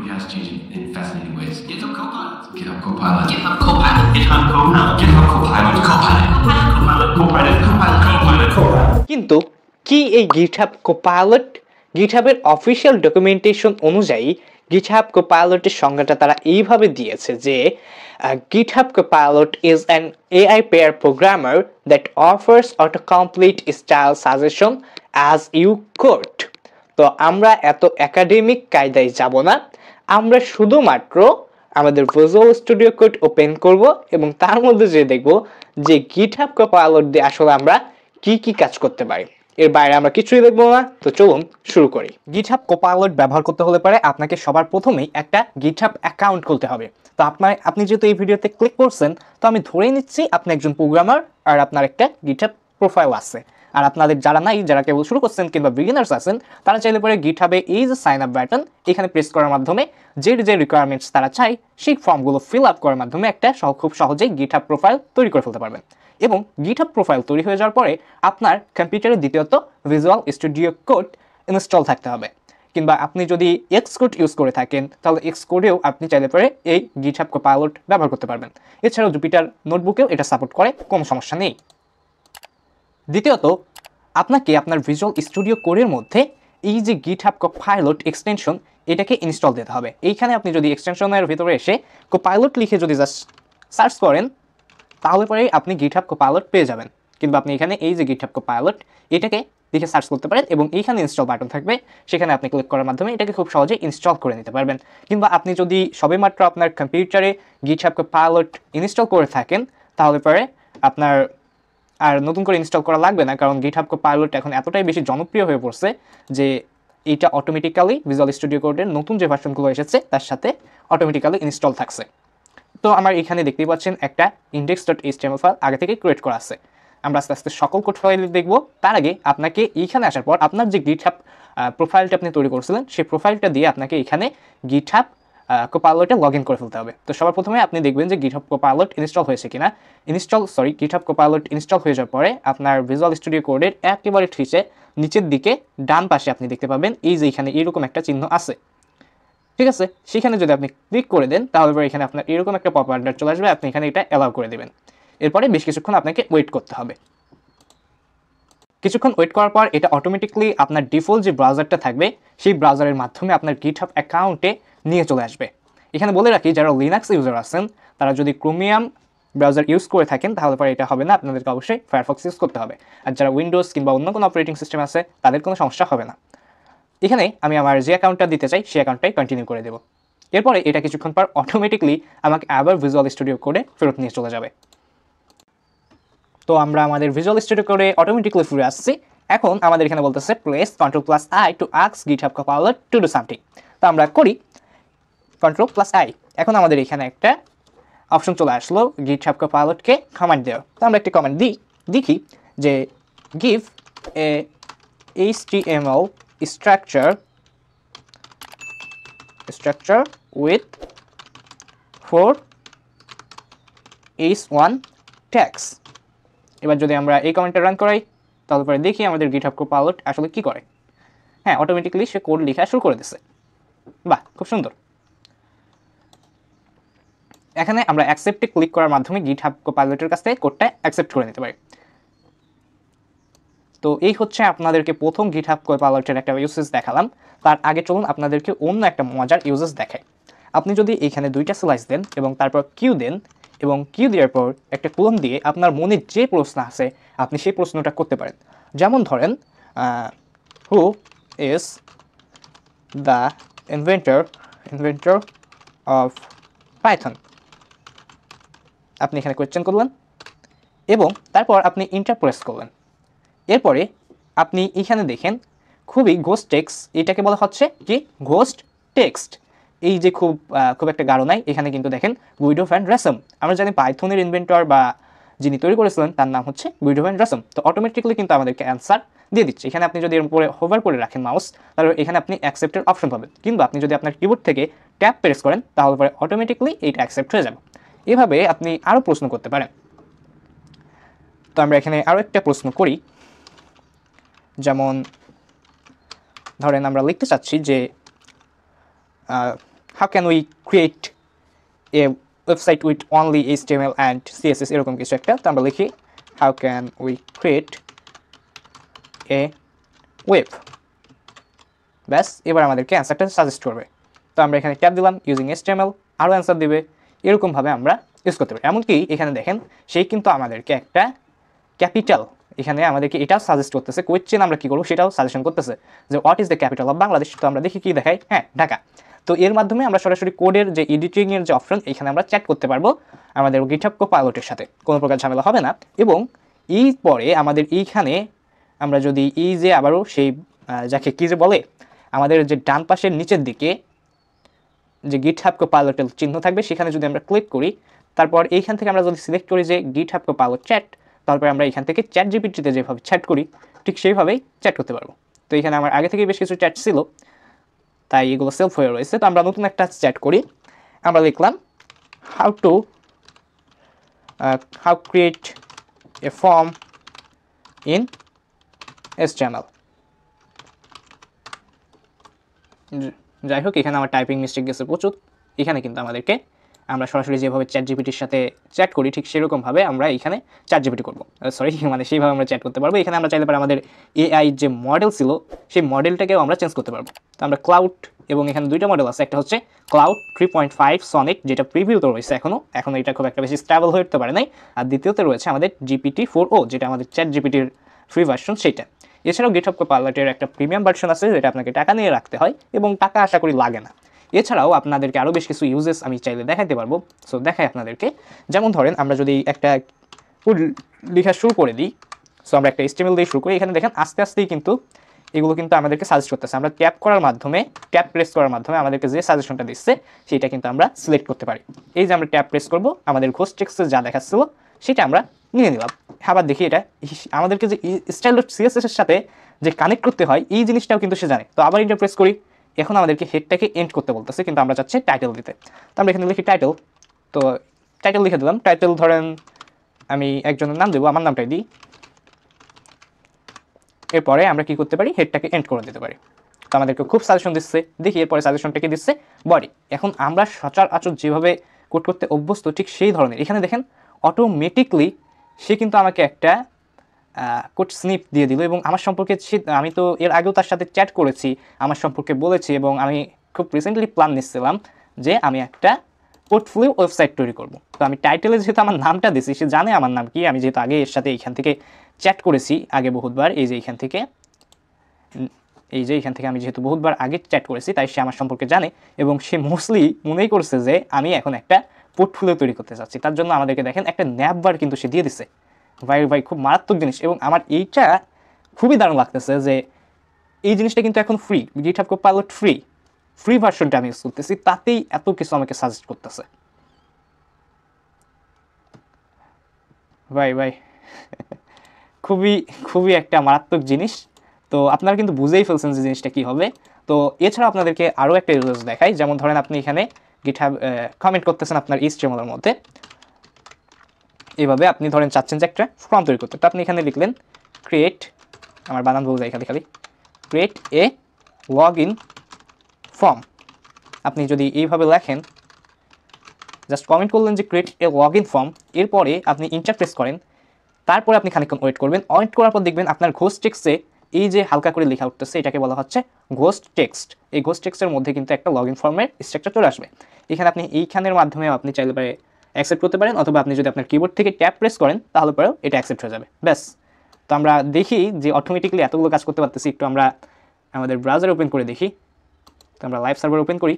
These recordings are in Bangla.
has changed in fascinating ways. GitHub Copilot. GitHub Copilot. GitHub Copilot. GitHub Copilot. GitHub Copilot. Copilot. Copilot. Copilot. Copilot. Copilot. কিন্তু কি এই GitHub Copilot? GitHub-এর অফিসিয়াল ডকুমেন্টেশন অনুযায়ী GitHub Copilot-এর সংজ্ঞাটা তারা এইভাবে দিয়েছে যে GitHub Copilot is an AI pair programmer that offers autocomplete style suggestion as you could. তো আমরা এত একাডেমিক কায়দায় যাব না, আমরা শুধুমাত্র আমাদের ভিজুয়াল স্টুডিও কোড ওপেন করব এবং তার মধ্যে যে দেখব যে GitHub Copilot দিয়ে আসলে আমরা কি কি কাজ করতে পারি। এর বাইরে আমরা কিছুই দেখব না। তো চলুন শুরু করি। GitHub Copilot ব্যবহার করতে হলে পরে আপনাকে সবার প্রথমেই একটা GitHub অ্যাকাউন্ট খুলতে হবে। তো আপনি যেহেতু এই ভিডিওতে ক্লিক করছেন, তো আমি ধরেই নিচ্ছি আপনি একজন প্রোগ্রামার আর আপনার একটা GitHub প্রোফাইল আছে। আর আপনাদের যারা নাই, যারা কেবল শুরু করছেন কিংবা বিগিনার্স আছেন, তারা চাইলে পরে GitHub-এ এই যে সাইন আপ বাটন, এখানে প্রেস করার মাধ্যমে যে রিকোয়ারমেন্টস তারা চায় সেই ফর্মগুলো ফিল আপ করার মাধ্যমে একটা খুব সহজেই GitHub প্রোফাইল তৈরি করে ফেলতে পারবেন। এবং GitHub প্রোফাইল তৈরি হয়ে যাওয়ার পরে আপনার কম্পিউটারে দ্বিতীয়ত ভিজুয়াল স্টুডিও কোড ইনস্টল থাকতে হবে। কিংবা আপনি যদি Xcode ইউজ করে থাকেন, তাহলে Xcode-এও আপনি চাইলে পরে এই GitHub Copilot ব্যবহার করতে পারবেন। এছাড়াও জুপিটার নোটবুকেও এটা সাপোর্ট করে, কোনো সমস্যা নেই। দ্বিতীয়ত, আপনাকে আপনার ভিজুয়াল স্টুডিও কোডের মধ্যে এই যে GitHub Copilot এক্সটেনশন, এটাকে ইনস্টল দিতে হবে। এইখানে আপনি যদি এক্সটেনশনের ভিতরে এসে Copilot লিখে যদি জাস্ট সার্চ করেন, তাহলে পরে আপনি GitHub Copilot পেয়ে যাবেন। কিংবা আপনি এখানে এই যে GitHub Copilot, এটাকে লিখে সার্চ করতে পারেন এবং এইখানে ইনস্টল বাটন থাকবে, সেখানে আপনি ক্লিক করার মাধ্যমে এটাকে খুব সহজে ইনস্টল করে নিতে পারবেন। কিংবা আপনি যদি সবেমাত্র আপনার কম্পিউটারে GitHub Copilot ইনস্টল করে থাকেন, তাহলে পরে আপনার আর নতুন করে ইনস্টল করা লাগবে না, কারণ GitHub Copilot এখন এতটাই বেশি জনপ্রিয় হয়ে পড়ছে যে এইটা অটোমেটিক্যালি ভিজুয়াল স্টুডিও কোডের নতুন যে ভার্সনগুলো এসেছে তার সাথে অটোমেটিক্যালি ইনস্টল থাকছে। তো আমার এখানে দেখতেই পাচ্ছেন একটা index.html ফাইল আগে থেকে ক্রিয়েট করা আছে। আমরা আস্তে আস্তে সকল কোড ফাইল দেখব। তার আগে আপনাকে এইখানে আসার পর আপনার যে GitHub প্রোফাইলটা আপনি তৈরি করছিলেন, সেই প্রোফাইলটা দিয়ে আপনাকে এখানে GitHub Copilot-এ লগ ইন করে ফেলতে হবে। তো সবার প্রথমে আপনি দেখবেন যে GitHub Copilot ইনস্টল হয়েছে কিনা। GitHub Copilot ইনস্টল হয়ে যাওয়ার পরে আপনার ভিজুয়াল স্টুডিও কোডের একেবারে নিচের দিকে ডান পাশে আপনি দেখতে পাবেন এই যে এখানে এরকম একটা চিহ্ন আছে, ঠিক আছে? সেখানে যদি আপনি ক্লিক করে দেন, তাহলে পরে এখানে আপনার এরকম একটা পপ আপ চলে আসবে, আপনি এখানে এটা অ্যালাউ করে দেবেন। এরপরে বেশ কিছুক্ষণ আপনাকে ওয়েট করতে হবে। কিছুক্ষণ ওয়েট করার পর এটা অটোমেটিকলি আপনার ডিফল্ট যে ব্রাউজারটা থাকবে, সেই ব্রাউজারের মাধ্যমে আপনার GitHub অ্যাকাউন্টে নিয়ে চলে আসবে। এখানে বলে রাখি, যারা লিনাক্স ইউজার আছেন, তারা যদি ক্রোমিয়াম ব্রাউজার ইউজ করে থাকেন, তাহলে পরে এটা হবে না, আপনাদেরকে অবশ্যই ফায়ারফক্স ইউজ করতে হবে। আর যারা উইন্ডোজ কিংবা অন্য কোনো অপারেটিং সিস্টেম আছে, তাদের কোনো সমস্যা হবে না। এখানে আমি আমার যে অ্যাকাউন্টটা দিতে চাই সেই অ্যাকাউন্টটাই কন্টিনিউ করে দেবো। এরপরে এটা কিছুক্ষণ পর অটোমেটিকলি আমাকে আবার ভিজুয়াল স্টুডিও কোডে ফেরত নিয়ে চলে যাবে। তো আমরা আমাদের ভিজুয়াল স্টুডিও কোডে অটোমেটিকলি ফিরে আসছি। এখন আমাদের এখানে বলতেছে press Ctrl+I to ask GitHub Copilot to do something। তো আমরা করি Ctrl+I। এখন আমাদের এখানে একটা অপশন চলে আসলো GitHub Copilot-কে কমান্ড দেওয়া। তো আমরা একটি কমান্ড দেখি যে give a HTML structure with 4 h1 tags। এবার যদি আমরা এই কমেন্টটা রান করাই, তাহলে পরে দেখি আমাদের GitHub Copilot আসলে কি করে। হ্যাঁ, অটোমেটিক্যালি সে কোড লেখা শুরু করে দিচ্ছে। বাহ, খুব সুন্দর। এখানে আমরা অ্যাকসেপ্টে ক্লিক করার মাধ্যমে GitHub Copilot-এর কাছ থেকে কোডটা অ্যাকসেপ্ট করে নিতে পারি। তো এই হচ্ছে আপনাদেরকে প্রথম GitHub Copilot-এর একটা ইউজেস দেখালাম। তার আগে চলুন আপনাদেরকে অন্য একটা মজার ইউজেস দেখাই। আপনি যদি এখানে দুইটা স্লাইস দেন এবং তারপর কিউ দেন, এবং কিউ দেওয়ার পর একটা কলম দিয়ে আপনার মনে যে প্রশ্ন আছে আপনি সেই প্রশ্নটা করতে পারেন। যেমন ধরেন, who is the inventor of Python. আপনি এখানে কোয়েশ্চেন করলেন এবং তারপর আপনি ইন্টার প্রেস করলেন। এরপরে আপনি এখানে দেখেন খুবই ঘোস্ট টেক্সট, এটাকে বলা হচ্ছে কি ঘোস্ট টেক্সট। এই যে খুব একটা গাঢ় নাই, এখানে কিন্তু দেখেন গুইডো ভ্যান রসম। আমরা জানি পাইথনের ইনভেন্টর বা যিনি তৈরি করেছিলেন তার নাম হচ্ছে গুইডো ভ্যান রসম। তো অটোমেটিক্যালি কিন্তু আমাদেরকে অ্যান্সার দিয়ে দিচ্ছে। এখানে আপনি যদি এর উপরে হোভার করে রাখেন মাউস, তাহলে এখানে আপনি অ্যাকসেপ্টের অপশন পাবেন। কিন্তু আপনি যদি আপনার কিবোর্ড থেকে ট্যাপ প্রেস করেন, তাহলে পরে অটোমেটিক্যালি এইটা অ্যাকসেপ্ট হয়ে যাবে। এভাবে আপনি আরও প্রশ্ন করতে পারেন। তো আমরা এখানে আরও একটা প্রশ্ন করি। যেমন ধরেন আমরা লিখতে চাচ্ছি যে how can we create a website with only HTML and CSS এরকম কিছু একটা। তো আমরা লিখি how can we create a web, ব্যাস এবার আমাদেরকে অ্যান্সারটা সাজেস্ট করবে। তো আমরা এখানে ট্যাব দিলাম ইউজিং HTML, আরও অ্যান্সার দেবে। এরকমভাবে আমরা ইউজ করতে পারি। এমনকি এখানে দেখেন সেই কিন্তু আমাদেরকে একটা ক্যাপিটাল, এখানে আমাদেরকে এটাও সাজেস্ট করতেছে, কোয়েশ্চেন আমরা কী করবো সেটাও সাজেশন করতেছে যে what is the capital of Bangladesh. তো আমরা দেখি কী দেখাই, হ্যাঁ ঢাকা। তো এর মাধ্যমে আমরা সরাসরি কোডের যে এডিটিংয়ের যে অপশন এখানে আমরা চ্যাট করতে পারবো আমাদের GitHub Copilot-এর সাথে, কোনো প্রকার ঝামেলা হবে না। এবং এই পরে আমাদের এইখানে আমরা যদি এই যে আবারও সেই যাকে কী যে বলে আমাদের যে ডান পাশের নিচের দিকে যে GitHub Copilot-এর চিহ্ন থাকবে সেখানে যদি আমরা ক্লিক করি, তারপর এইখান থেকে আমরা যদি সিলেক্ট করি যে GitHub Copilot চ্যাট, তারপরে আমরা এখান থেকে ChatGPT-তে যেভাবে চ্যাট করি ঠিক সেইভাবেই চ্যাট করতে পারবো। তো এখানে আমার আগে থেকেই বেশ কিছু চ্যাট ছিল, তাই এগুলো সেলফ হয়ে রয়েছে। তো আমরা নতুন একটা চ্যাট করি, আমরা লিখলাম how create a form in HTML। যাই হোক এখানে আমার টাইপিং মিস্টেক গেছে প্রচুর। এখানে কিন্তু আমাদেরকে আমরা সরাসরি যেভাবে ChatGPT-র সাথে চ্যাট করি ঠিক সেরকমভাবে আমরা এখানে ChatGPT করবো, সরি মানে সেইভাবে আমরা চ্যাট করতে পারবো। এখানে আমরা চাইলে পারে আমাদের AI যে মডেল ছিল সেই মডেলটাকেও আমরা চেঞ্জ করতে পারবো। তো আমরা ক্লাউড, এবং এখানে দুইটা মডেল আছে, একটা হচ্ছে ক্লাউড 3.5 সনিক যেটা প্রিভিউতে রয়েছে এখনও এটা খুব একটা বেশি স্টেবল হয়ে উঠতে পারে নাই। আর দ্বিতীয়তে রয়েছে আমাদের GPT-4o যেটা আমাদের ChatGPT-র ফ্রি ভার্সন সেইটা। এছাড়াও GitHub Copilot-এর একটা প্রিমিয়াম ভার্সন আছে যেটা আপনাকে টাকা নিয়ে রাখতে হয় এবং টাকা আশা করি লাগে না। এছাড়াও আপনাদেরকে আরও বেশ কিছু ইউজেস আমি চাইলে দেখাতে পারবো। সো দেখাই আপনাদেরকে, যেমন ধরেন আমরা যদি একটা কোড লেখা শুরু করে দিই, সো আমরা একটা HTML দিয়ে শুরু করি, এখানে দেখেন আস্তে আস্তেই কিন্তু এগুলো কিন্তু আমাদেরকে সাজেস্ট করতেছে। আমরা ট্যাপ প্রেস করার মাধ্যমে আমাদেরকে যে সাজেশনটা দিচ্ছে সেটা কিন্তু আমরা সিলেক্ট করতে পারি। এই যে আমরা ট্যাপ প্রেস করব, আমাদের ঘোস্ট টেক্সটে যা দেখাচ্ছিল সেটা আমরা নিয়ে নিলাম। আবার দেখি এটা আমাদেরকে যে style.css এর সাথে যে কানেক্ট করতে হয় এই জিনিসটাও কিন্তু সে জানে। তো আবার এটা প্রেস করি, এখন আমাদেরকে হেডটাকে এন্ড করতে বলতেছে, কিন্তু আমরা চাচ্ছি টাইটেল দিতে। তো আমরা এখানে লিখি টাইটেল, তো টাইটেল লিখে দিলাম। টাইটেল ধরেন আমি একজনের নাম দেবো, আমার নামটাই দিই। এরপরে আমরা কি করতে পারি, হেডটাকে এন্ড করে দিতে পারি। তো আমাদেরকে খুব সাজেশন দিচ্ছে, দেখি এরপরে সাজেশনটা কি দিচ্ছে, বডি। এখন আমরা সচরাচর যেভাবে কোড করতে অভ্যস্ত ঠিক সেই ধরনের, এখানে দেখেন অটোমেটিকলি সে কিন্তু আমাকে একটা কোড স্নিপ দিয়ে দিল এবং আমার সম্পর্কে আমি তো এর আগেও তার সাথে চ্যাট করেছি, আমার সম্পর্কে বলেছি, এবং আমি খুব রিসেন্টলি প্ল্যান নিচ্ছিলাম যে আমি একটা পোর্টফোলিও ওয়েবসাইট তৈরি করব। তো আমি টাইটেলে যেহেতু আমার নামটা দিছি, সে জানে আমার নাম কি, আমি যেহেতু আগে এর সাথে এইখান থেকে চ্যাট করেছি আগে বহুতবার, এই যে এখান থেকে আমি যেহেতু বহুতবার আগে চ্যাট করেছি তাই সে আমার সম্পর্কে জানে, এবং সে মোস্টলি মনেই করছে যে আমি এখন একটা পোর্টফোলিও তৈরি করতে চাচ্ছি। তার জন্য আমাদেরকে দেখেন একটা ন্যাপবার কিন্তু সে দিয়ে দিচ্ছে। ভাই খুব মারাত্মক জিনিস, এবং আমার এইটা খুবই দারুণ লাগতেছে যে এই জিনিসটা কিন্তু এখন ফ্রি, GitHub Copilot ফ্রি ভার্সনটা আমি ইউজ করতেছি, তাতেই এত কিছু আমাকে সাজেস্ট করতেছে। ভাই খুবই একটা মারাত্মক জিনিস। তো আপনারা কিন্তু বুঝেই ফেলছেন যে জিনিসটা কী হবে। তো এছাড়া আপনাদেরকে আরও একটা ইউজ দেখাই, যেমন ধরেন আপনি এখানে GitHub কমেন্ট করতেছেন আপনার HTML-এর মধ্যে, এইভাবে আপনি ধরেন চাচ্ছেন যে একটা ফর্ম তৈরি করতে। তো আপনি এখানে লিখলেন ক্রিয়েট, আমার বানান ভুল যায় খালি create a log in form. আপনি যদি এইভাবে লেখেন, জাস্ট কমেন্ট করলেন যে create a log in form, এরপরে আপনি ইন্টার প্রেস করেন, তারপরে আপনি খানিকক্ষণ ওয়েট করবেন। ওয়েট করার পর দেখবেন আপনার ঘোস্ট টেক্সটে এই যে হালকা করে লেখা উঠতেছে এটাকে বলা হচ্ছে ঘোস্ট টেক্সট। এই ঘোস্ট টেক্সটের মধ্যে কিন্তু একটা লগ ইন ফর্মের স্ট্রাকচার চলে আসবে। এখানে আপনি এইখানের মাধ্যমেও আপনি চাইলে পারে অ্যাকসেপ্ট করতে পারেন, অথবা আপনি যদি আপনার কিবোর্ড থেকে ট্যাপ প্রেস করেন তাহলে পরেও এটা অ্যাকসেপ্ট হয়ে যাবে, ব্যাস। তো আমরা দেখি যে অটোমেটিকলি এতগুলো কাজ করতে পারতেছি। একটু আমরা আমাদের ব্রাউজার ওপেন করে দেখি। তো আমরা লাইভ সার্ভার ওপেন করি,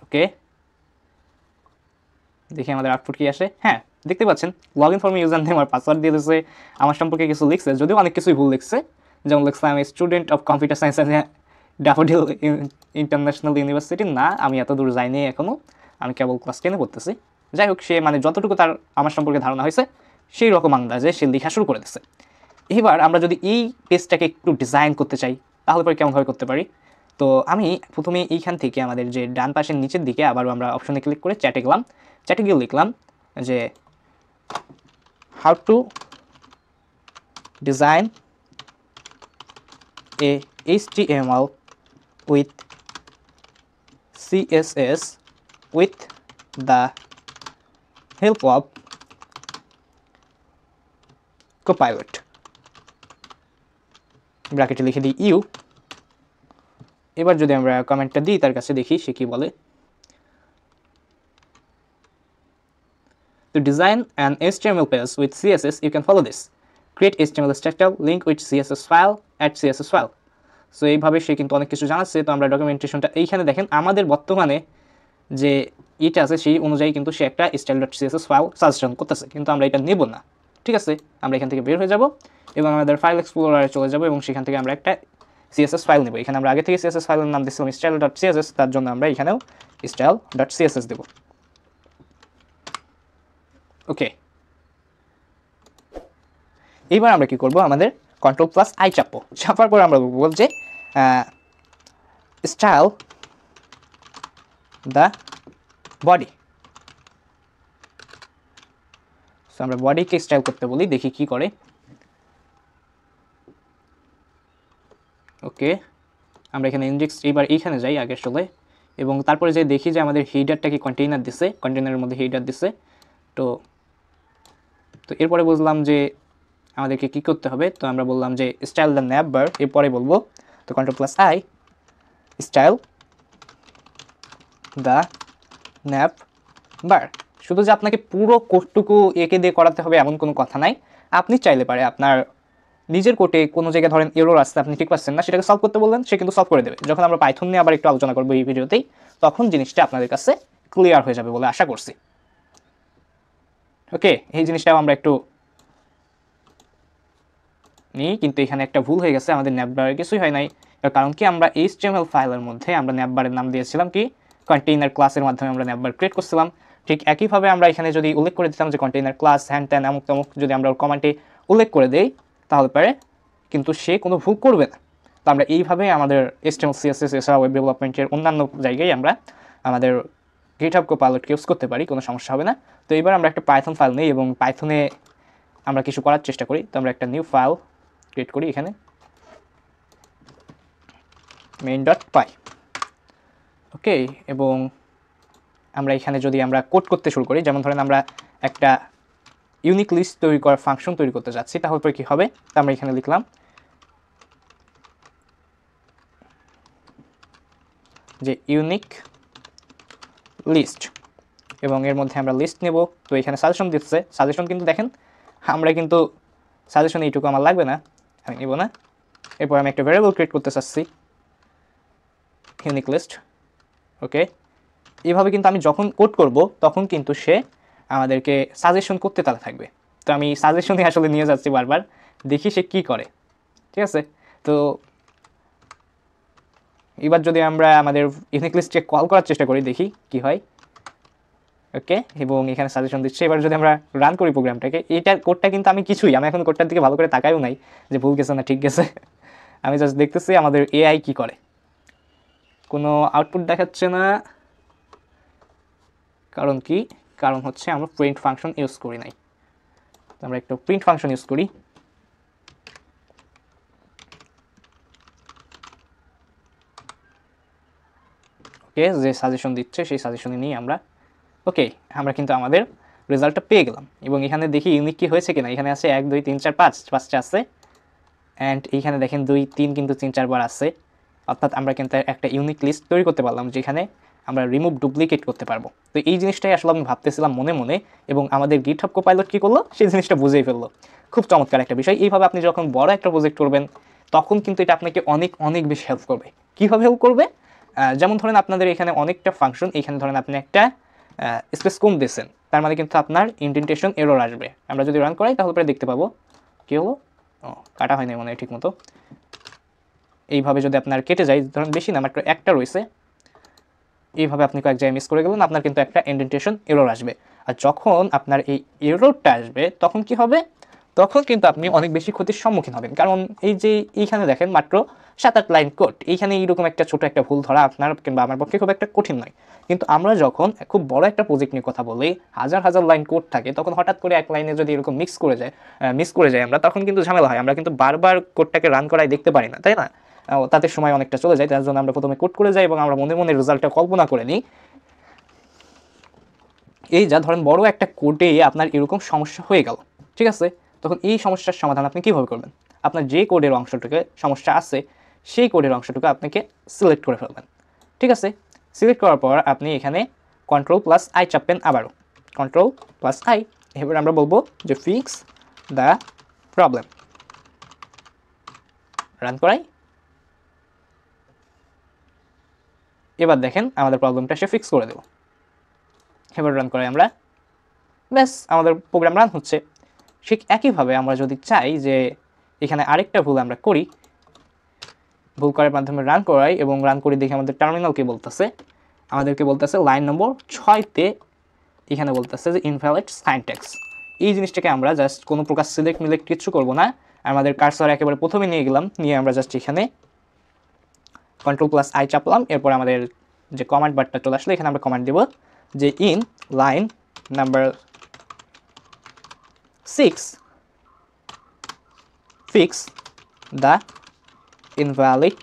ওকে, দেখি আমাদের আউটপুট কি আসে। হ্যাঁ, দেখতে পাচ্ছেন লগ ইন ফর্মে ইউজার নেম আর পাসওয়ার্ড দিয়ে দিচ্ছে, আমার সম্পর্কে কিছু লিখছে, যদিও অনেক কিছুই ভুল লিখছে। যেমন লিখছে আমি student of computer science daffodil international university. না, আমি এত দূর যাইনি এখনও, আমি কেবল ক্লাস 10-এ পড়তেছি। যাই হোক, সে মানে যতটুকু তার আমার সম্পর্কে ধারণা হয়েছে সেই রকম আন্দাজে সে লেখা শুরু করে দিচ্ছে। এবার আমরা যদি এই পেজটাকে একটু ডিজাইন করতে চাই তাহলে পরে কেমনভাবে করতে পারি। তো আমি প্রথমে এইখান থেকে আমাদের যে ডান পাশের নিচের দিকে আবারও আমরা অপশনে ক্লিক করে চ্যাটে গেলাম। চ্যাটে গিয়ে লিখলাম যে how to design A HTML with CSS with the help of Copilot ব্র্যাকেটে লিখে দিই ইউ। এবার যদি আমরা কমেন্টটা দিই তার কাছে, দেখি সে কি বলে। To design an HTML page with CSS, you can follow this. Create HTML structure, link with CSS file, add CSS file. So এইভাবে সে কিন্তু অনেক কিছু জানাচ্ছে। তো আমরা ডকুমেন্টেশনটা এইখানে দেখেন আমাদের বর্তমানে যে এটা আছে সেই অনুযায়ী কিন্তু সে একটা style.css ফাইল সাজেশন করতেছে, কিন্তু আমরা এটা নেব না। ঠিক আছে, আমরা এখান থেকে বের হয়ে যাব এবং আমাদের ফাইল এক্সপ্লোরারে চলে যাব এবং সেখান থেকে আমরা একটা CSS ফাইল নেব। এখানে আমরা আগে থেকে CSS ফাইলের নাম দিয়েছিলাম style.css, তার জন্য আমরা এখানেও style.css দেব। ওকে, এইবার আমরা কি করব, আমাদের Ctrl+I চাপবো। চাপার পর আমরা বলবো যে স্টাইল দ্য বডি। সো আমরা বডিকে স্টাইল করতে বলি, দেখি কি করে। ওকে, আমরা এখানে ইন্ডেক্স এবার এইখানে যাই আগের চলে, এবং তারপরে যে দেখি যে আমাদের হেডারটা কি কন্টেইনার দিছে, কন্টেইনারের মধ্যে হেডার দিছে। তো এরপরে বুঝলাম যে আমাদেরকে কি করতে হবে। তো আমরা বললাম যে স্টাইল দ্য ন্যাপ বার, এরপরে বলবো তো Ctrl+I স্টাইল দ্য ন্যাপ বার। শুধু যে আপনাকে পুরো কোডটুকু এঁকে দিয়ে করাতে হবে এমন কোনো কথা নাই। আপনি চাইলে পারে আপনার নিজের কোডে কোনো জায়গায় ধরেন এরর আসছে, আপনি ঠিক পাচ্ছেন না, সেটাকে সলভ করতে বললেন, সে কিন্তু সলভ করে দেবে। যখন আমরা পাইথন নিয়ে আবার একটু আলোচনা করবো এই ভিডিওতেই, তখন জিনিসটা আপনাদের কাছে ক্লিয়ার হয়ে যাবে বলে আশা করছি। ওকে, এই জিনিসটাও আমরা একটু নিই, কিন্তু এখানে একটা ভুল হয়ে গেছে, আমাদের ন্যাপবারে কিছুই হয় নাই। কারণ কি, আমরা HTML ফাইলের মধ্যে আমরা ন্যাপবারের নাম দিয়েছিলাম কি কন্টেইনার ক্লাসের মাধ্যমে আমরা ন্যাপবার ক্রিয়েট করছিলাম। ঠিক একইভাবে আমরা এখানে যদি উল্লেখ করে দিতাম যে কন্টেইনার ক্লাস হ্যান্ড ত্যান অমুক তমুক, যদি আমরা কমেন্টে উল্লেখ করে দেই তাহলে পারে কিন্তু সে কোনো ভুল করবে না। তো আমরা এইভাবে আমাদের HTML CSS এছাড়া ওয়েব ডেভেলপমেন্টের অন্যান্য জায়গায় আমরা আমাদের GitHub Copilot ইউজ করতে পারি, কোনো সমস্যা হবে না। তো এবার আমরা একটা পাইথন ফাইল নিই এবং পাইথনে আমরা কিছু করার চেষ্টা করি। তো আমরা একটা নিউ ফাইল ক্রিয়েট করি এখানে main.py। ওকে, এবং আমরা এখানে যদি আমরা কোড করতে শুরু করি, যেমন ধরেন আমরা একটা ইউনিক লিস্ট তৈরি করার ফাংশন তৈরি করতে যাচ্ছি, তাহলে পরে কি হবে, তো আমরা এখানে লিখলাম যে ইউনিক লিস্ট, এবং এর মধ্যে আমরা লিস্ট নেব। তো এখানে সাজেশন দিচ্ছে, সাজেশন কিন্তু দেখেন আমরা কিন্তু সাজেশন এইটুকু আমার লাগবে না, আমি নেব না। এরপর আমি একটা ভ্যারিয়েবল ক্রিয়েট করতে চাচ্ছি ইউনিক লিস্ট। ওকে, এইভাবে কিন্তু আমি যখন কোড করব তখন কিন্তু সে আমাদেরকে সাজেশন করতে তারা থাকবে। তো আমি সাজেশনে আসলে নিয়ে যাচ্ছি বারবার, দেখি সে কি করে। ঠিক আছে, তো এবার যদি আমরা আমাদের ইউনিক লিস্টে কল করার চেষ্টা করি, দেখি কি হয়। ওকে, এবং এখানে সাজেশন দিচ্ছে। এবার যদি আমরা রান করি প্রোগ্রামটাকে, এইটার কোডটা কিন্তু আমি এখন কোডটার দিকে ভালো করে তাকাইও নাই যে ভুল গেছে না ঠিক গেছে। আমি জাস্ট দেখতেছি আমাদের AI কি করে, কোনো আউটপুট দেখাচ্ছে না। কারণ কি, কারণ হচ্ছে আমরা প্রিন্ট ফাংশন ইউজ করি নাই। তো আমরা একটু প্রিন্ট ফাংশন ইউজ করি। ওকে, যে সাজেশন দিচ্ছে সেই সাজেশনে নিয়ে আমরা ওকে, আমরা কিন্তু আমাদের রেজাল্টটা পেয়ে গেলাম। এবং এখানে দেখি ইউনিক কি হয়েছে কিনা, এখানে আছে 1 2 3 4 5, 5টা আছে। অ্যান্ড এইখানে দেখেন 2 3 কিন্তু 3 4 বার আছে, অর্থাৎ আমরা কিন্তু একটা ইউনিক লিস্ট তৈরি করতে পারলাম যেখানে আমরা রিমুভ ডুপ্লিকেট করতে পারবো। তো এই জিনিসটাই আসলে আমি ভাবতেছিলাম মনে মনে, এবং আমাদের GitHub Copilot কী করলো সেই জিনিসটা বুঝেই ফেললো। খুব চমৎকার একটা বিষয়। এইভাবে আপনি যখন বড় একটা প্রজেক্ট করবেন তখন কিন্তু এটা আপনাকে অনেক অনেক বেশি হেল্প করবে। কীভাবে হেল্প করবে, যেমন ধরেন আপনাদের এখানে অনেকটা ফাংশন, এখানে ধরেন আপনি একটা স্পেস কম দিয়েছেন, তার মানে কিন্তু আপনার ইন্ডেন্টেশন এরর আসবে। আমরা যদি রান করাই তাহলে পরে দেখতে পাবো কী হলো, কাটা হয়নি মনে হয় ঠিক মতো। এইভাবে যদি আপনার কেটে যায়, ধরেন বেশি না মাত্র একটা রয়েছে, এইভাবে আপনি কয়েক জায়গায় মিস করে গেলেন, আপনার কিন্তু একটা ইন্ডেন্টেশন এরর আসবে। আর যখন আপনার এই এররটা আসবে তখন কি হবে, তখন কিন্তু আপনি অনেক বেশি ক্ষতির সম্মুখীন হবেন। কারণ এই যে এইখানে দেখেন মাত্র 7-8 লাইন কোড, এইখানে এইরকম একটা ছোট একটা ভুল ধরা আপনার কিংবা আমার পক্ষে খুব একটা কঠিন নয়। কিন্তু আমরা যখন খুব বড় একটা প্রজেক্ট নিয়ে কথা বলি, হাজার হাজার লাইন কোড থাকে, তখন হঠাৎ করে এক লাইনে যদি এরকম মিস করে যায় আমরা, তখন কিন্তু ঝামেলা হয়। আমরা কিন্তু বারবার কোডটাকে রান করাই দেখতে পারি না, তাই না? তাতে সময় অনেকটা চলে যায়। তার জন্য আমরা প্রথমে কোড করে যাই এবং আমরা মনে মনে রেজাল্টটা কল্পনা করে নিই। এই যা ধরেন বড় একটা কোডে আপনার এরকম সমস্যা হয়ে গেল, ঠিক আছে, তখন এই সমস্যার সমাধান আপনি কীভাবে করবেন? আপনার যে কোডের অংশটুকু সমস্যা আছে সেই কোডের অংশটুকু আপনাকে সিলেক্ট করে ফেলবেন, ঠিক আছে। সিলেক্ট করার পর আপনি এখানে Ctrl+I চাপবেন, আবারও Ctrl+I। এবার আমরা বলবো যে ফিক্স দ্য প্রবলেম, রান করাই। এবার দেখেন আমাদের প্রবলেমটা সে ফিক্স করে দেব। এবার রান করাই আমরা, ব্যাস আমাদের প্রোগ্রাম রান হচ্ছে। ঠিক একইভাবে আমরা যদি চাই যে এখানে আরেকটা ভুল আমরা করি, ভুল করার মাধ্যমে রান করাই এবং রান করে দেখি আমাদের টার্মিনালকে বলতেছে, আমাদেরকে বলতেছে লাইন নম্বর 6তে এখানে বলতেছে যে ইনভ্যালিড সিনট্যাক্স। এই জিনিসটাকে আমরা জাস্ট কোনো প্রকার সিলেক্ট মিলেক্ট কিছু করবো না, আমাদের কার্সর একেবারে প্রথমে নিয়ে গেলাম, নিয়ে আমরা জাস্ট এখানে Ctrl+I চাপলাম। এরপর আমাদের যে কমান্ড বারটা চলে আসলে এখানে আমরা কমান্ড দেব যে in line number 6 fix the invalid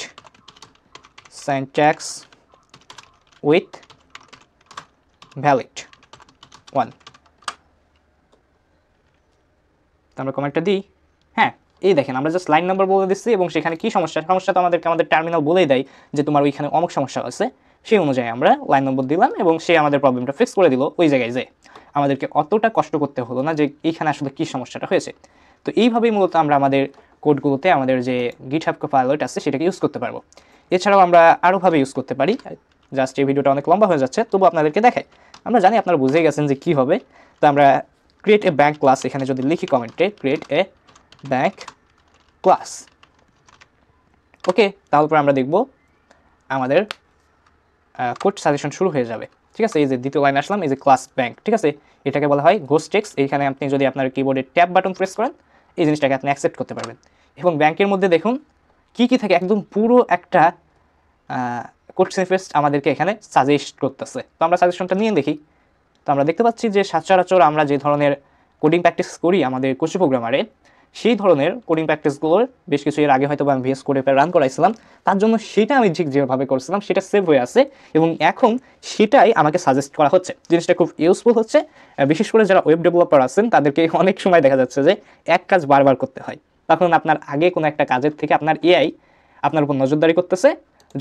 syntax with valid 1। আমরা কমেন্টটা দিই। হ্যাঁ, এই দেখেন আমরা জাস্ট লাইন নাম্বার বলে দিচ্ছি এবং সেখানে কি সমস্যা তো আমাদের টার্মিনাল বলেই দেয় যে তোমার ওইখানে অমুক সমস্যা আছে, সেই অনুযায়ী আমরা লাইন নম্বর দিলাম এবং সে আমাদের প্রবলেমটা ফিক্স করে দিল ওই জায়গায়। যে আমাদেরকে অতটা কষ্ট করতে হলো না যে এইখানে আসলে কী সমস্যাটা হয়েছে। তো এইভাবেই মূলত আমরা আমাদের কোডগুলোতে আমাদের যে GitHub Copilot আছে সেটাকে ইউজ করতে পারবো। এছাড়াও আমরা আরোভাবে ইউজ করতে পারি, জাস্ট এই ভিডিওটা অনেক লম্বা হয়ে যাচ্ছে, তবু আপনাদেরকে দেখাই। আমরা জানি আপনারা বুঝে গেছেন যে কী হবে। তো আমরা ক্রিয়েট এ ব্যাংক ক্লাস এখানে যদি লিখি কমেন্টে ক্রিয়েট এ ব্যাংক ক্লাস, ওকে, তারপর আমরা দেখব আমাদের কোড সাজেশন শুরু হয়ে যাবে, ঠিক আছে। এই যে দ্বিতীয় লাইন আসলাম, এই যে ক্লাস ব্যাংক, ঠিক আছে, এটাকে বলা হয় ঘোষ টেক্সট। এইখানে আপনি যদি আপনার কিবোর্ডে ট্যাব বাটন প্রেস করেন এই জিনিসটাকে আপনি অ্যাকসেপ্ট করতে পারবেন। এবং ব্যাংকের মধ্যে দেখুন কি কি থাকে, একদম পুরো একটা কোড স্নিপেট আমাদেরকে এখানে সাজেস্ট করতেছে। তো আমরা সাজেশনটা নিয়ে দেখি। তো আমরা দেখতে পাচ্ছি যে সচরাচর আমরা যে ধরনের কোডিং প্র্যাকটিস করি আমাদের কোচি প্রোগ্রামারে, সেই ধরনের কোডিং প্র্যাকটিসগুলোর বেশ কিছু এর আগে হয়তো আমি VS কোডে রান করাইছিলাম, তার জন্য সেটা আমি ঠিক যেভাবে করছিলাম সেটা সেভ হয়ে আছে এবং এখন সেটাই আমাকে সাজেস্ট করা হচ্ছে। জিনিসটা খুব ইউজফুল হচ্ছে, বিশেষ করে যারা ওয়েব ডেভেলপার আছেন তাদেরকে অনেক সময় দেখা যাচ্ছে যে এক কাজ বারবার করতে হয়। তখন আপনার আগে কোনো একটা কাজের থেকে আপনার AI আপনার উপর নজরদারি করতেছে।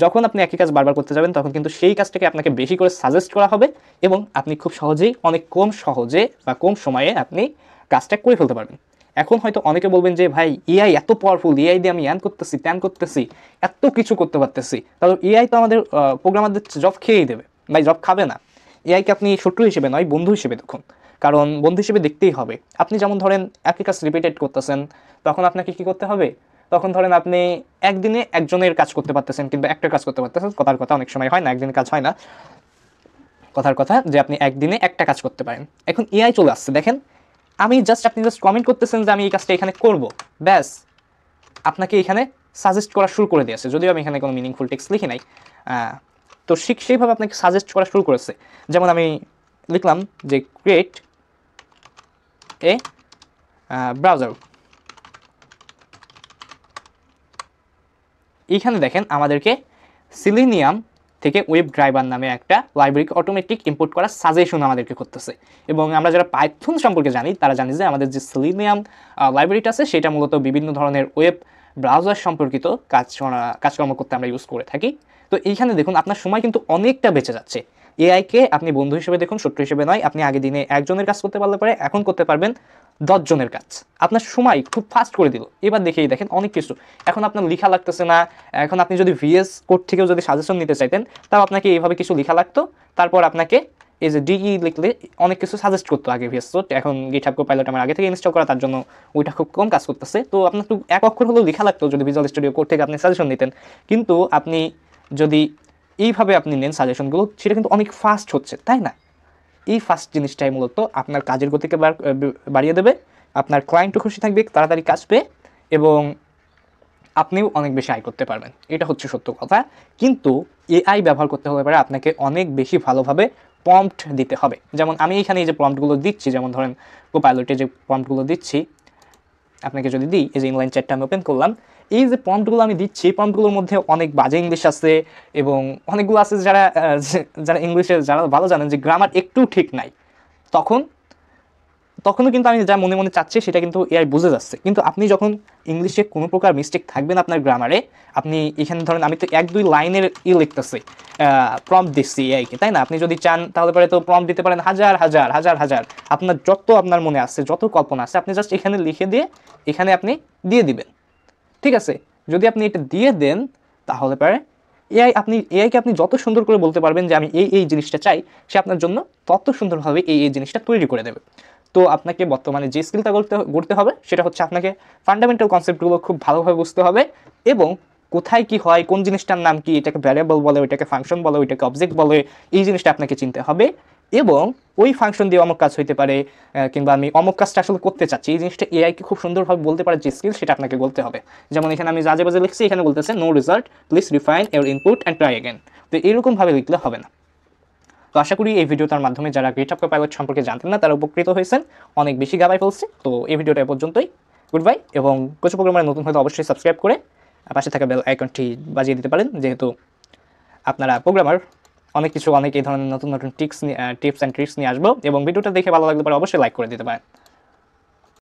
যখন আপনি একই কাজ বারবার করতে যাবেন তখন কিন্তু সেই কাজটাকে আপনাকে বেশি করে সাজেস্ট করা হবে এবং আপনি খুব সহজেই অনেক কম সময়ে আপনি কাজটা করে ফেলতে পারবেন। এখন হয়তো অনেকে বলবেন যে ভাই AI এত পাওয়ারফুল, AI দিয়ে আমি করতেছি ত্যান করতেছি, এত কিছু করতে পারতেছি, তাহলে AI তো আমাদের প্রোগ্রামারদের জব খেয়েই দেবে। ভাই জব খাবে না, এআইকে আপনি শত্রু হিসেবে নয় বন্ধু হিসেবে দেখুন, কারণ বন্ধু হিসেবে দেখতেই হবে। আপনি যেমন ধরেন একই কাজ রিপিটেড করতেছেন, তখন আপনাকে কি করতে হবে? তখন ধরেন আপনি একদিনে একজনের কাজ করতে পারতেছেন কিন্তু একটা কাজ করতে পারতেছেন, কথার কথা অনেক সময় হয় না, একদিনে কাজ হয় না, কথার কথা যে আপনি একদিনে একটা কাজ করতে পারেন। এখন AI চলে আসছে, দেখেন আপনি জাস্ট কমেন্ট করতেছেন যে আমি এই কাজটা এখানে করব, ব্যাস আপনাকে এখানে সাজেস্ট করা শুরু করে দিয়েছে। যদিও আমি এখানে কোনো মিনিংফুল টেক্সট লিখি নাই, তো সেইভাবে আপনাকে সাজেস্ট করা শুরু করেছে। যেমন আমি লিখলাম যে ক্রিয়েট এ ব্রাউজার, এইখানে দেখেন আমাদেরকে সিলিনিয়াম থেকে ওয়েব ড্রাইভার নামে একটা লাইব্রেরিকে অটোমেটিক ইম্পোর্ট করার সাজেশন আমাদেরকে করতেছে। এবং আমরা যারা পাইথন সম্পর্কে জানি তারা জানি যে আমাদের যে সিলিনিয়াম লাইব্রেরিটা আছে সেটা মূলত বিভিন্ন ধরনের ওয়েব ব্রাউজার সম্পর্কিত কাজকর্ম করতে আমরা ইউজ করে থাকি। তো এইখানে দেখুন আপনার সময় কিন্তু অনেকটা বেঁচে যাচ্ছে। এআইকে আপনি বন্ধু হিসেবে দেখুন, শত্রু হিসেবে নয়। আপনি আগে দিনে একজনের কাজ করতে পারলে পরে এখন করতে পারবেন 10 জনের কাজ, আপনার সময় খুব ফাস্ট করে দিল। এবার দেখেই দেখেন অনেক কিছু এখন আপনার লেখা লাগতেছে না। এখন আপনি যদি VS কোড থেকেও যদি সাজেশন নিতে চাইতেন তাও আপনাকে এইভাবে কিছু লেখা লাগতো, তারপর আপনাকে এই যে DE লিখলে অনেক কিছু সাজেস্ট করতো আগে VS কোড। এখন GitHub Copilot আমার আগে থেকে ইনস্টল করা, তার জন্য ওইটা খুব কম কাজ করতেছে। তো আপনার একটু এক অক্ষর হলেও লেখা লাগতো যদি ভিজুয়াল স্টুডিও কোড থেকে আপনি সাজেশন নিতেন। কিন্তু আপনি যদি এইভাবে আপনি নেন সাজেশনগুলো, সেটা কিন্তু অনেক ফাস্ট হচ্ছে, তাই না? এই ফাস্ট জিনিসটাই মূলত আপনার কাজের গতিকে বাড়িয়ে দেবে, আপনার ক্লায়েন্টও খুশি থাকবে, তাড়াতাড়ি কাজ পেয়ে, এবং আপনিও অনেক বেশি আয় করতে পারবেন। এটা হচ্ছে সত্য কথা। কিন্তু AI ব্যবহার করতে হলে পরে আপনাকে অনেক বেশি ভালোভাবে প্রম্পট দিতে হবে। যেমন আমি এখানে এই যে প্রম্পটগুলো দিচ্ছি, যেমন ধরেন কোপাইলটে যে প্রম্পটগুলো দিচ্ছি আপনাকে যদি দিই, এই যে ইনলাইন চ্যাটটা আমি ওপেন করলাম, এই যে প্রম্পটগুলো আমি দিচ্ছি এই প্রম্পটগুলোর মধ্যে অনেক বাজে ইংলিশ আছে এবং অনেকগুলো আছে যারা যারা ইংলিশে যারা ভালো জানেন যে গ্রামার একটু ঠিক নাই, তখনও কিন্তু আমি যা মনে মনে চাচ্ছি সেটা কিন্তু এআই বুঝে যাচ্ছে। কিন্তু আপনি যখন ইংলিশে কোনো প্রকার মিস্টেক থাকবে না আপনার গ্রামারে, আপনি এখানে ধরেন আমি তো 1-2 লাইনের লিখতেছি, প্রম্পট দিচ্ছি এআইকে, তাই না? আপনি যদি চান তাহলে পরে তো প্রম্পট দিতে পারেন হাজার হাজার হাজার হাজার, আপনার যত আপনার মনে আছে, যত কল্পনা আছে, আপনি জাস্ট এখানে লিখে দিয়ে এখানে আপনি দিয়ে দিবেন, ঠিক আছে? যদি আপনি এটা দিয়ে দেন তাহলে পরে এআইকে আপনি যত সুন্দর করে বলতে পারবেন যে আমি এই জিনিসটা চাই, সে আপনার জন্য তত সুন্দরভাবে এই জিনিসটা তৈরি করে দেবে। তো আপনাকে বর্তমানে যে স্কিলটা গড়তে হবে সেটা হচ্ছে আপনাকে ফান্ডামেন্টাল কনসেপ্টগুলো খুব ভালোভাবে বুঝতে হবে এবং কোথায় কি হয়, কোন জিনিসটার নাম কি, এটাকে ভ্যারিয়েবল বলে, ওইটাকে ফাংশন বলে, ওইটাকে অবজেক্ট বলে, এই জিনিসটা আপনাকে চিনতে হবে এবং ওই ফাংশন দিয়ে অমুক কাজ হইতে পারে, কিংবা আমি অমুক কাজটা আসলে করতে চাচ্ছি, এই জিনিসটা এআইকে খুব সুন্দরভাবে বলতে পারে যে স্কিল, সেটা আপনাকে বলতে হবে। যেমন এখানে আমি যা বাজে লিখছি, এখানে বলতেছে no result, please refine your input and try again. তো এরকমভাবে লিখলে হবে না। তো আশা করি এই ভিডিওটার মাধ্যমে যারা GitHub Copilot সম্পর্কে জানতেন না তারা উপকৃত হয়েছেন, অনেক বেশি গাবাই ফেলছে। তো এই ভিডিওটা পর্যন্তই, গুড বাই। এবং কোচ প্রোগ্রামারে নতুন হলে অবশ্যই সাবস্ক্রাইব করে পাশে থাকা বেল আইকনটি বাজিয়ে দিতে পারেন, যেহেতু আপনারা প্রোগ্রামার অনেক এই ধরনের নতুন টিপস অ্যান্ড ট্রিক্স নিয়ে আসবো। এবং ভিডিওটা দেখে ভালো লাগলে পরে অবশ্যই লাইক করে দিতে পারেন।